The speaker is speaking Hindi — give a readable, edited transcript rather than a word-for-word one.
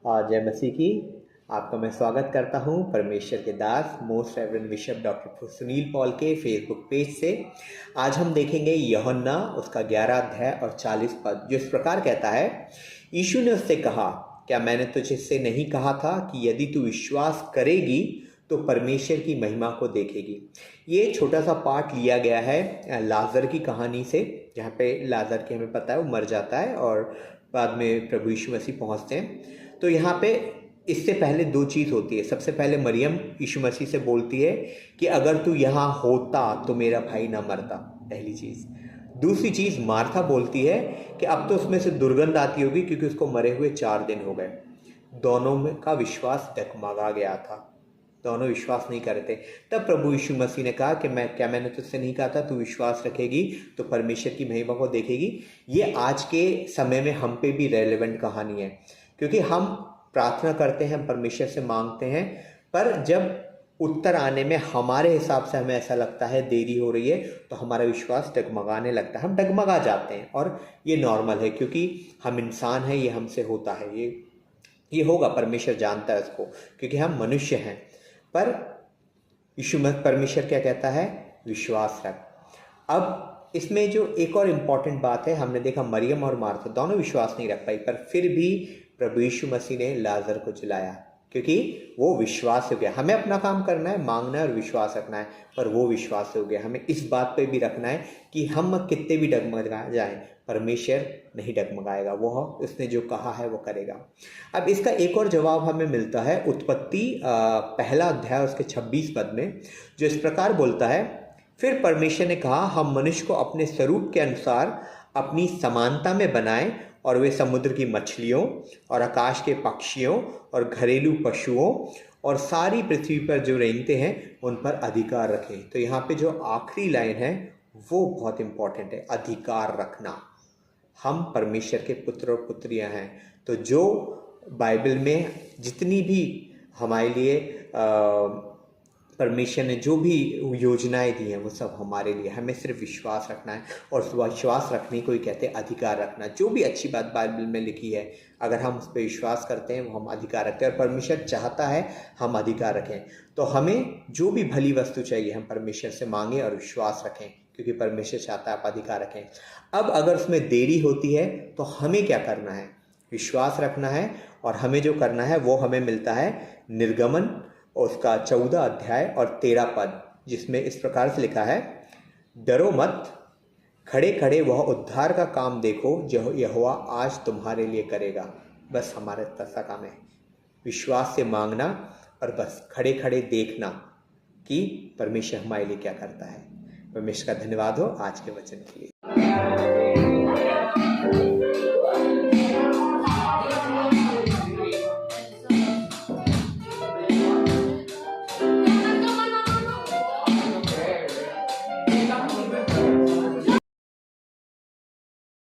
और जय मसीह की। आपका मैं स्वागत करता हूं परमेश्वर के दास most reverend bishop doctor Sunil Paul के फेसबुक पेज से। आज हम देखेंगे यूहन्ना उसका 11 अध्याय और 40 पद, जो इस प्रकार कहता है, यीशु ने उससे कहा, क्या मैंने तुझसे नहीं कहा था कि यदि तू विश्वास करेगी तो परमेश्वर की महिमा को देखेगी। ये छोटा सा पार्ट लिया गया है लाजर की कहानी से, जहाँ पे लाजर के हमें पता है वो मर जाता है और बाद में प्रभु यीशु मसीह पहुँचते हैं। तो यहाँ पे इससे पहले दो चीज़ होती है। सबसे पहले मरियम यीशु मसीह से बोलती है कि अगर तू यहाँ होता तो मेरा भाई ना मरता, पहली चीज़। दूसरी चीज़ मार्था बोलती है कि अब तो उसमें से दुर्गंध आती होगी क्योंकि उसको मरे हुए 4 दिन हो गए। दोनों में का विश्वास डगमगा गया था, दोनों विश्वास नहीं कर रहे थे। तब प्रभु यीशु मसीह ने कहा कि मैंने तुझसे नहीं कहा था तू विश्वास रखेगी तो परमेश्वर की महिमा को देखेगी। ये आज के समय में हम पे भी रेलेवेंट कहानी है, क्योंकि हम प्रार्थना करते हैं, परमेश्वर से मांगते हैं, पर जब उत्तर आने में हमारे हिसाब से हमें ऐसा लगता है देरी हो रही है तो हमारा विश्वास डगमगाने लगता है, हम डगमगा जाते हैं। और ये नॉर्मल है क्योंकि हम इंसान हैं, ये हमसे होता है, ये होगा, परमेश्वर जानता है इसको, क्योंकि हम मनुष्य हैं। पर यीशु परमेश्वर क्या कहता है? विश्वास रख। अब इसमें जो एक और इम्पॉर्टेंट बात है, हमने देखा मरियम और मार्था दोनों विश्वास नहीं रख पाई, पर फिर भी प्रभु यीशु मसीह ने लाजर को जिलाया क्योंकि वो विश्वास हो गया। हमें अपना काम करना है, मांगना है और विश्वास रखना है, पर वो विश्वास हो गया। हमें इस बात पे भी रखना है कि हम कितने भी डगमगा जाएं, परमेश्वर नहीं डगमगाएगा, वो उसने जो कहा है वो करेगा। अब इसका एक और जवाब हमें मिलता है उत्पत्ति पहला अध्याय उसके 26 पद में, जो इस प्रकार बोलता है, फिर परमेश्वर ने कहा, हम मनुष्य को अपने स्वरूप के अनुसार अपनी समानता में बनाएं और वे समुद्र की मछलियों और आकाश के पक्षियों और घरेलू पशुओं और सारी पृथ्वी पर जो रेंगते हैं उन पर अधिकार रखें। तो यहाँ पे जो आखिरी लाइन है वो बहुत इंपॉर्टेंट है, अधिकार रखना। हम परमेश्वर के पुत्र और पुत्रियां हैं, तो जो बाइबल में जितनी भी हमारे लिए परमेश्वर ने जो भी योजनाएं दी हैं वो सब हमारे लिए। हमें सिर्फ विश्वास रखना है, और विश्वास रखने को ही कहते हैं अधिकार रखना। जो भी अच्छी बात बाइबल में लिखी है, अगर हम उस पर विश्वास करते हैं वो हम अधिकार रखते हैं, और परमेश्वर चाहता है हम अधिकार रखें। तो हमें जो भी भली वस्तु चाहिए हम परमेश्वर से मांगें और विश्वास रखें, क्योंकि परमेश्वर चाहता है आप अधिकार रखें। अब अगर उसमें देरी होती है तो हमें क्या करना है? विश्वास रखना है, और हमें जो करना है वो हमें मिलता है निर्गमन उसका 14 अध्याय और 13 पद, जिसमें इस प्रकार से लिखा है, डरो मत, खड़े खड़े वह उद्धार का काम देखो जो यहोवा आज तुम्हारे लिए करेगा। बस हमारे तसा काम है विश्वास से मांगना, और बस खड़े खड़े देखना कि परमेश्वर हमारे लिए क्या करता है। परमेश्वर का धन्यवाद हो आज के वचन के लिए।